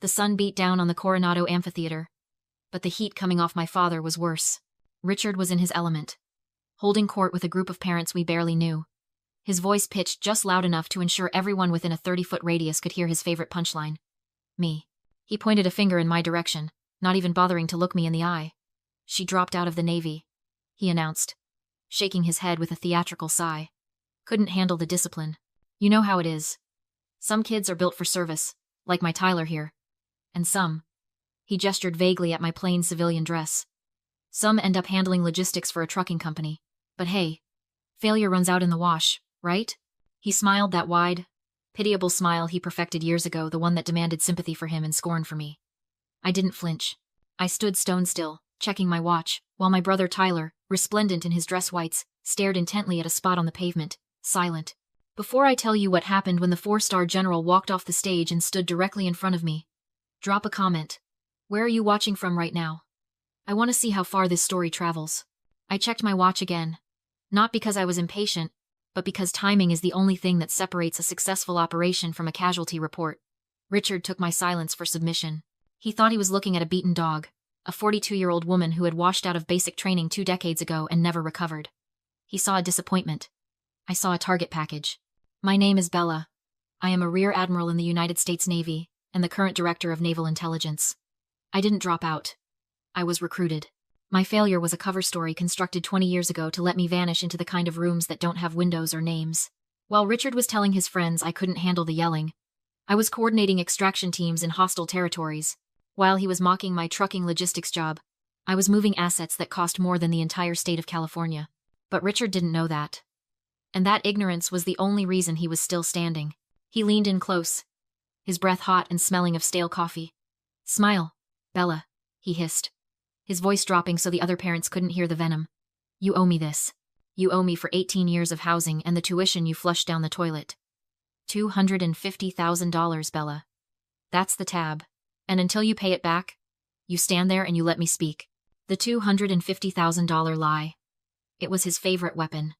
The sun beat down on the Coronado Amphitheater, but the heat coming off my father was worse. Richard was in his element, holding court with a group of parents we barely knew. His voice pitched just loud enough to ensure everyone within a 30-foot radius could hear his favorite punchline. Me. He pointed a finger in my direction, not even bothering to look me in the eye. She dropped out of the Navy, he announced, shaking his head with a theatrical sigh. Couldn't handle the discipline. You know how it is. Some kids are built for service, like my Tyler here. And some. He gestured vaguely at my plain civilian dress. Some end up handling logistics for a trucking company. But hey, failure runs out in the wash, right? He smiled that wide, pitiable smile he perfected years ago, the one that demanded sympathy for him and scorn for me. I didn't flinch. I stood stone still, checking my watch, while my brother Tyler, resplendent in his dress whites, stared intently at a spot on the pavement, silent. Before I tell you what happened when the 4-star general walked off the stage and stood directly in front of me, drop a comment. Where are you watching from right now? I want to see how far this story travels. I checked my watch again. Not because I was impatient, but because timing is the only thing that separates a successful operation from a casualty report. Richard took my silence for submission. He thought he was looking at a beaten dog, a 42-year-old woman who had washed out of basic training 2 decades ago and never recovered. He saw a disappointment. I saw a target package. My name is Bella. I am a Rear Admiral in the United States Navy and the current Director of Naval Intelligence. I didn't drop out. I was recruited. My failure was a cover story constructed 20 years ago to let me vanish into the kind of rooms that don't have windows or names. While Richard was telling his friends I couldn't handle the yelling, I was coordinating extraction teams in hostile territories. While he was mocking my trucking logistics job, I was moving assets that cost more than the entire state of California. But Richard didn't know that. And that ignorance was the only reason he was still standing. He leaned in close, his breath hot and smelling of stale coffee. Smile, Bella, he hissed, his voice dropping so the other parents couldn't hear the venom. You owe me this. You owe me for 18 years of housing and the tuition you flushed down the toilet. $250,000, Bella. That's the tab. And until you pay it back, you stand there and you let me speak. The $250,000 lie. It was his favorite weapon.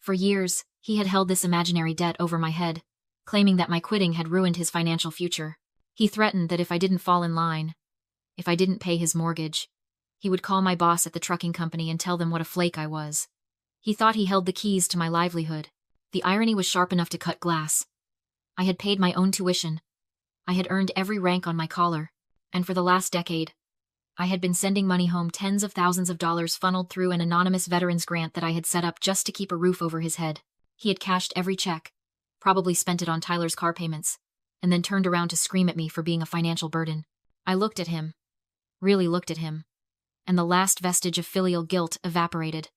For years, he had held this imaginary debt over my head, claiming that my quitting had ruined his financial future. He threatened that if I didn't fall in line, if I didn't pay his mortgage, he would call my boss at the trucking company and tell them what a flake I was. He thought he held the keys to my livelihood. The irony was sharp enough to cut glass. I had paid my own tuition. I had earned every rank on my collar, and for the last decade, I had been sending money home, tens of thousands of dollars funneled through an anonymous veterans grant that I had set up just to keep a roof over his head. He had cashed every check, probably spent it on Tyler's car payments, and then turned around to scream at me for being a financial burden. I looked at him, really looked at him, and the last vestige of filial guilt evaporated.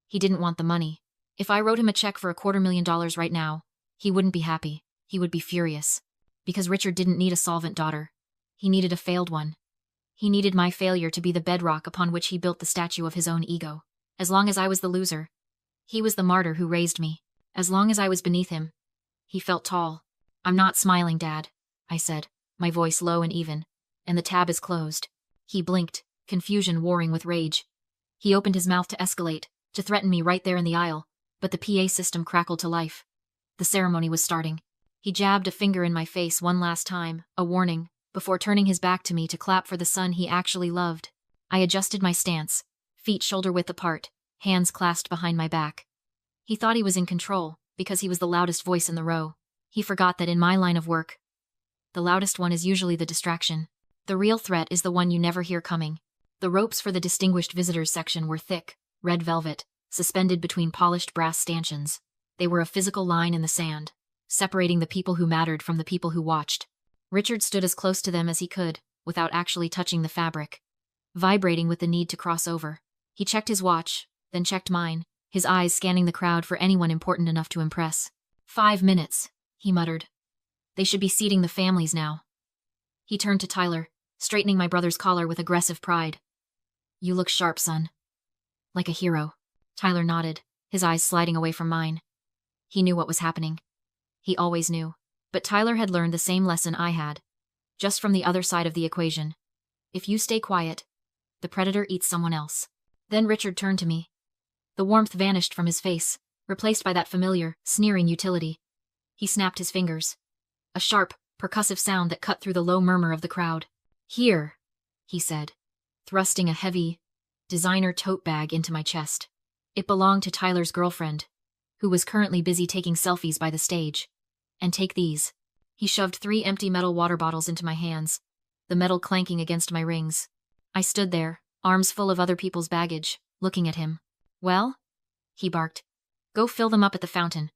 He didn't want the money. If I wrote him a check for $250,000 right now, he wouldn't be happy. He would be furious. Because Richard didn't need a solvent daughter. He needed a failed one. He needed my failure to be the bedrock upon which he built the statue of his own ego. As long as I was the loser, he was the martyr who raised me. As long as I was beneath him, he felt tall. I'm not smiling, Dad, I said, my voice low and even. And the tab is closed. He blinked, confusion warring with rage. He opened his mouth to escalate, to threaten me right there in the aisle, but the PA system crackled to life. The ceremony was starting. He jabbed a finger in my face one last time, a warning, before turning his back to me to clap for the son he actually loved. I adjusted my stance, feet shoulder-width apart, hands clasped behind my back. He thought he was in control, because he was the loudest voice in the row. He forgot that in my line of work, the loudest one is usually the distraction. The real threat is the one you never hear coming. The ropes for the distinguished visitors section were thick, red velvet, suspended between polished brass stanchions. They were a physical line in the sand, separating the people who mattered from the people who watched. Richard stood as close to them as he could, without actually touching the fabric, vibrating with the need to cross over. He checked his watch, then checked mine, his eyes scanning the crowd for anyone important enough to impress. 5 minutes, he muttered. They should be seating the families now. He turned to Tyler, straightening my brother's collar with aggressive pride. You look sharp, son. Like a hero. Tyler nodded, his eyes sliding away from mine. He knew what was happening. He always knew. But Tyler had learned the same lesson I had, just from the other side of the equation. If you stay quiet, the predator eats someone else. Then Richard turned to me. The warmth vanished from his face, replaced by that familiar, sneering utility. He snapped his fingers. A sharp, percussive sound that cut through the low murmur of the crowd. "Here," he said, thrusting a heavy, designer tote bag into my chest. It belonged to Tyler's girlfriend, who was currently busy taking selfies by the stage. "And take these." He shoved 3 empty metal water bottles into my hands, the metal clanking against my rings. I stood there, arms full of other people's baggage, looking at him. "Well?" he barked. "Go fill them up at the fountain.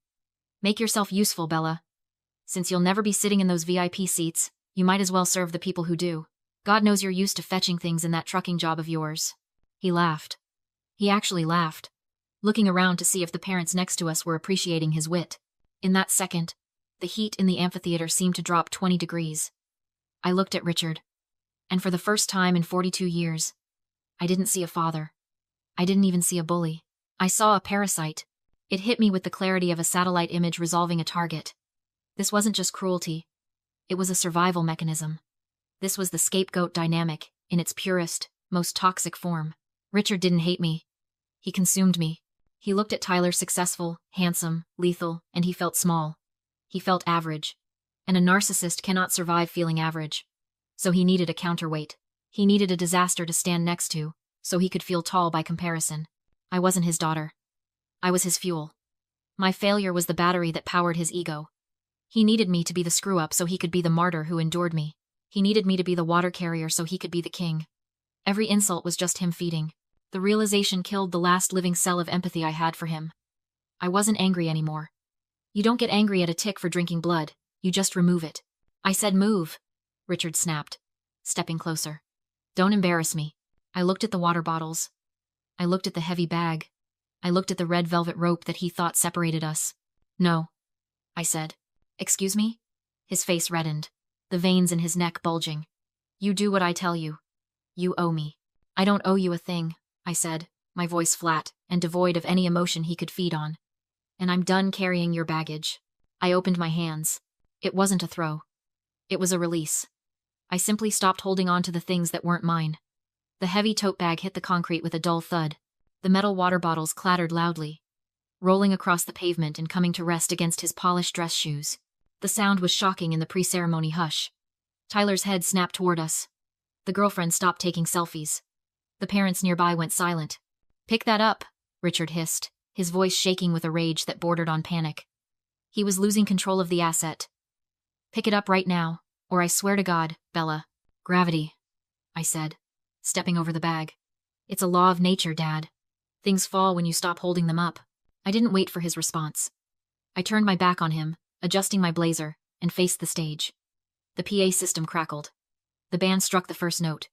Make yourself useful, Bella. Since you'll never be sitting in those VIP seats, you might as well serve the people who do. God knows you're used to fetching things in that trucking job of yours." He laughed. He actually laughed, looking around to see if the parents next to us were appreciating his wit. In that second, the heat in the amphitheater seemed to drop 20 degrees. I looked at Richard, and for the first time in 42 years, I didn't see a father. I didn't even see a bully. I saw a parasite. It hit me with the clarity of a satellite image resolving a target. This wasn't just cruelty. It was a survival mechanism. This was the scapegoat dynamic, in its purest, most toxic form. Richard didn't hate me. He consumed me. He looked at Tyler successful, handsome, lethal, and he felt small. He felt average. And a narcissist cannot survive feeling average. So he needed a counterweight. He needed a disaster to stand next to, so he could feel tall by comparison. I wasn't his daughter. I was his fuel. My failure was the battery that powered his ego. He needed me to be the screw-up so he could be the martyr who endured me. He needed me to be the water carrier so he could be the king. Every insult was just him feeding. The realization killed the last living cell of empathy I had for him. I wasn't angry anymore. You don't get angry at a tick for drinking blood, you just remove it. I said move, Richard snapped, stepping closer. Don't embarrass me. I looked at the water bottles. I looked at the heavy bag. I looked at the red velvet rope that he thought separated us. No, I said. Excuse me? His face reddened, the veins in his neck bulging. You do what I tell you. You owe me. I don't owe you a thing, I said, my voice flat and devoid of any emotion he could feed on. And I'm done carrying your baggage. I opened my hands. It wasn't a throw. It was a release. I simply stopped holding on to the things that weren't mine. The heavy tote bag hit the concrete with a dull thud. The metal water bottles clattered loudly, rolling across the pavement and coming to rest against his polished dress shoes. The sound was shocking in the pre-ceremony hush. Tyler's head snapped toward us. The girlfriend stopped taking selfies. The parents nearby went silent. Pick that up, Richard hissed, his voice shaking with a rage that bordered on panic. He was losing control of the asset. Pick it up right now, or I swear to God, Bella. Gravity, I said, stepping over the bag. It's a law of nature, Dad. Things fall when you stop holding them up. I didn't wait for his response. I turned my back on him, adjusting my blazer, and faced the stage. The PA system crackled. The band struck the first note.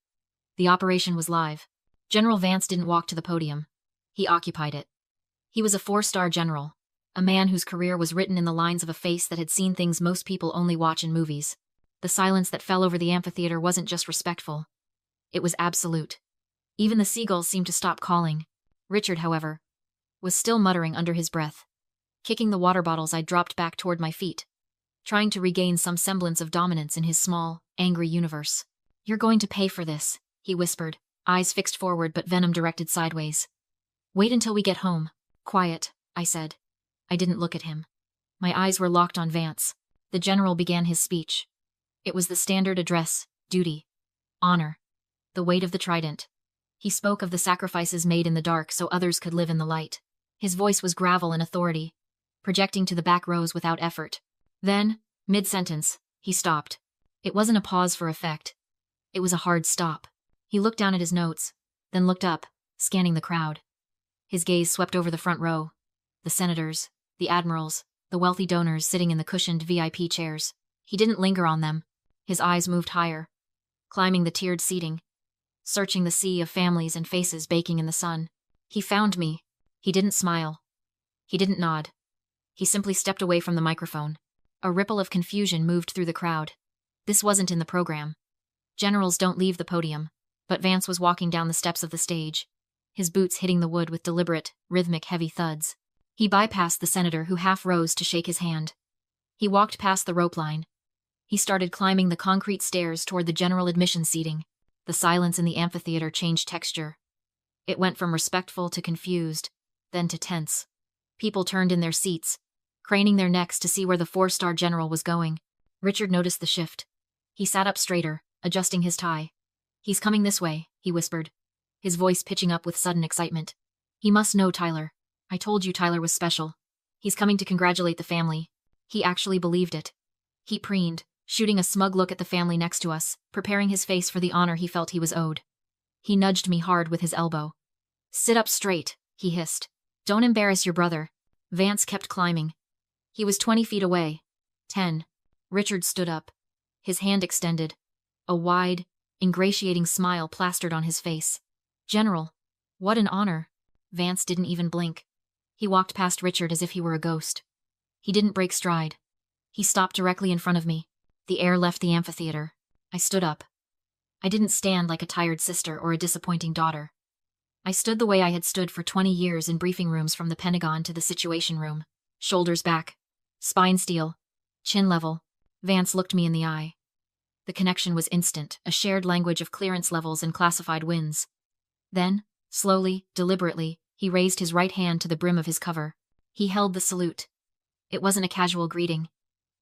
The operation was live. General Vance didn't walk to the podium. He occupied it. He was a 4-star general, a man whose career was written in the lines of a face that had seen things most people only watch in movies. The silence that fell over the amphitheater wasn't just respectful. It was absolute. Even the seagulls seemed to stop calling. Richard, however, was still muttering under his breath. Kicking the water bottles, I dropped back toward my feet, trying to regain some semblance of dominance in his small, angry universe. You're going to pay for this, he whispered, eyes fixed forward but venom directed sideways. Wait until we get home. Quiet, I said. I didn't look at him. My eyes were locked on Vance. The general began his speech. It was the standard address: duty, honor, the weight of the trident. He spoke of the sacrifices made in the dark so others could live in the light. His voice was gravel and authority, projecting to the back rows without effort. Then, mid-sentence, he stopped. It wasn't a pause for effect. It was a hard stop. He looked down at his notes, then looked up, scanning the crowd. His gaze swept over the front row. The senators, the admirals, the wealthy donors sitting in the cushioned VIP chairs. He didn't linger on them. His eyes moved higher, climbing the tiered seating, searching the sea of families and faces baking in the sun. He found me. He didn't smile. He didn't nod. He simply stepped away from the microphone. A ripple of confusion moved through the crowd. This wasn't in the program. Generals don't leave the podium, but Vance was walking down the steps of the stage, his boots hitting the wood with deliberate, rhythmic, heavy thuds. He bypassed the senator who half rose to shake his hand. He walked past the rope line. He started climbing the concrete stairs toward the general admission seating. The silence in the amphitheater changed texture. It went from respectful to confused, then to tense. People turned in their seats, craning their necks to see where the 4-star general was going. Richard noticed the shift. He sat up straighter, adjusting his tie. "He's coming this way," he whispered, his voice pitching up with sudden excitement. "He must know Tyler. I told you Tyler was special. He's coming to congratulate the family." He actually believed it. He preened, shooting a smug look at the family next to us, preparing his face for the honor he felt he was owed. He nudged me hard with his elbow. "Sit up straight," he hissed. "Don't embarrass your brother." Vance kept climbing. He was 20 feet away. 10. Richard stood up, his hand extended. A wide, ingratiating smile plastered on his face. "General, what an honor." Vance didn't even blink. He walked past Richard as if he were a ghost. He didn't break stride. He stopped directly in front of me. The air left the amphitheater. I stood up. I didn't stand like a tired sister or a disappointing daughter. I stood the way I had stood for 20 years in briefing rooms, from the Pentagon to the Situation Room. Shoulders back. Spine steel. Chin level. Vance looked me in the eye. The connection was instant, a shared language of clearance levels and classified wins. Then, slowly, deliberately, he raised his right hand to the brim of his cover. He held the salute. It wasn't a casual greeting.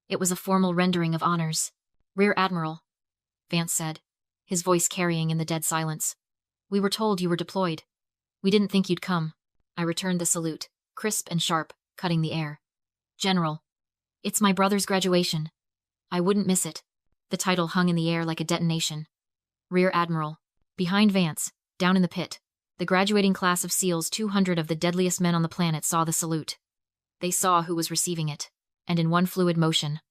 It was a formal rendering of honors. "Rear Admiral," Vance said, his voice carrying in the dead silence. "We were told you were deployed. We didn't think you'd come." I returned the salute, crisp and sharp, cutting the air. "General, it's my brother's graduation. I wouldn't miss it." The title hung in the air like a detonation. Rear Admiral. Behind Vance, down in the pit, the graduating class of SEALs, 200 of the deadliest men on the planet, saw the salute. They saw who was receiving it, and in one fluid motion,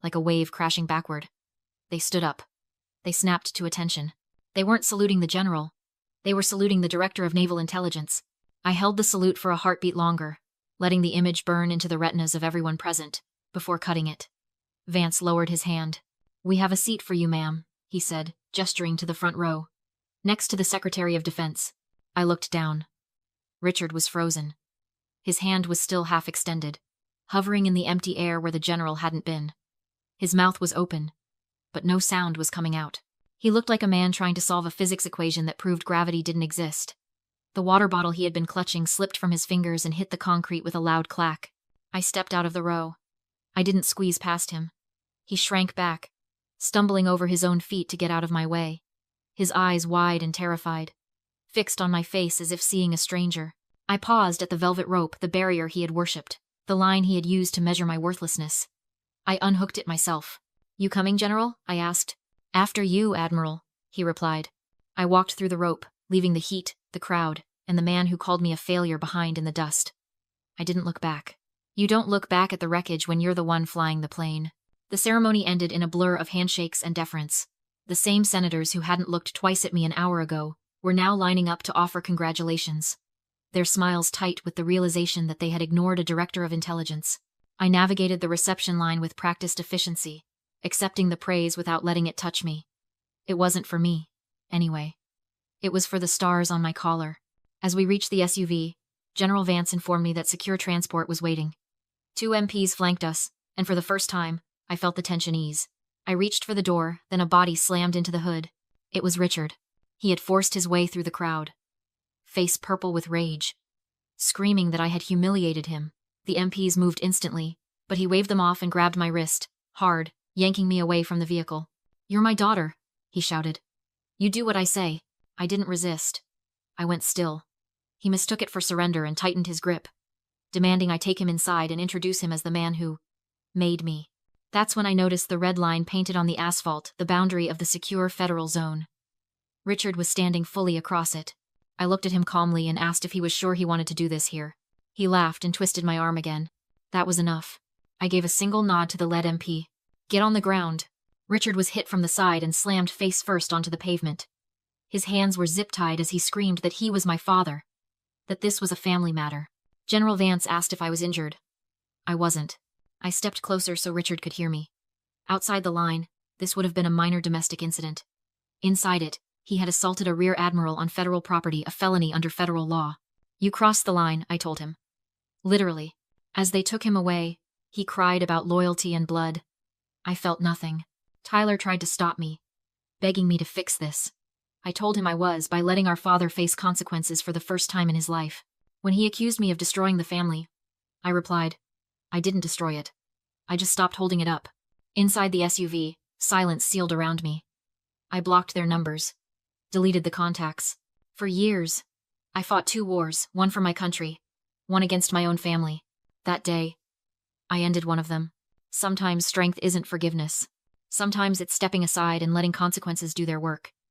like a wave crashing backward, they stood up. They snapped to attention. They weren't saluting the general. They were saluting the Director of Naval Intelligence. I held the salute for a heartbeat longer, letting the image burn into the retinas of everyone present, before cutting it. Vance lowered his hand. "We have a seat for you, ma'am," he said, gesturing to the front row. "Next to the Secretary of Defense." I looked down. Richard was frozen. His hand was still half extended, hovering in the empty air where the general hadn't been. His mouth was open, but no sound was coming out. He looked like a man trying to solve a physics equation that proved gravity didn't exist. The water bottle he had been clutching slipped from his fingers and hit the concrete with a loud clack. I stepped out of the row. I didn't squeeze past him. He shrank back, stumbling over his own feet to get out of my way, his eyes wide and terrified, fixed on my face as if seeing a stranger. I paused at the velvet rope, the barrier he had worshipped, the line he had used to measure my worthlessness. I unhooked it myself. "You coming, General?" I asked. "After you, Admiral," he replied. I walked through the rope, leaving the heat, the crowd, and the man who called me a failure behind in the dust. I didn't look back. You don't look back at the wreckage when you're the one flying the plane. The ceremony ended in a blur of handshakes and deference. The same senators who hadn't looked twice at me an hour ago were now lining up to offer congratulations, their smiles tight with the realization that they had ignored a Director of Intelligence. I navigated the reception line with practiced efficiency, accepting the praise without letting it touch me. It wasn't for me, anyway. It was for the stars on my collar. As we reached the SUV, General Vance informed me that secure transport was waiting. 2 MPs flanked us, and for the first time, I felt the tension ease. I reached for the door, then a body slammed into the hood. It was Richard. He had forced his way through the crowd, face purple with rage, screaming that I had humiliated him. The MPs moved instantly, but he waved them off and grabbed my wrist, hard, yanking me away from the vehicle. "You're my daughter," he shouted. "You do what I say." I didn't resist. I went still. He mistook it for surrender and tightened his grip, demanding I take him inside and introduce him as the man who made me. That's when I noticed the red line painted on the asphalt, the boundary of the secure federal zone. Richard was standing fully across it. I looked at him calmly and asked if he was sure he wanted to do this here. He laughed and twisted my arm again. That was enough. I gave a single nod to the lead MP. "Get on the ground." Richard was hit from the side and slammed face first onto the pavement. His hands were zip-tied as he screamed that he was my father, that this was a family matter. General Vance asked if I was injured. I wasn't. I stepped closer so Richard could hear me. Outside the line, this would have been a minor domestic incident. Inside it, he had assaulted a rear admiral on federal property, a felony under federal law. "You crossed the line," I told him. Literally. As they took him away, he cried about loyalty and blood. I felt nothing. Tyler tried to stop me, begging me to fix this. I told him I was, by letting our father face consequences for the first time in his life. When he accused me of destroying the family, I replied, "I didn't destroy it. I just stopped holding it up." Inside the SUV, silence sealed around me. I blocked their numbers, deleted the contacts. For years, I fought 2 wars, one for my country, one against my own family. That day, I ended one of them. Sometimes strength isn't forgiveness. Sometimes it's stepping aside and letting consequences do their work.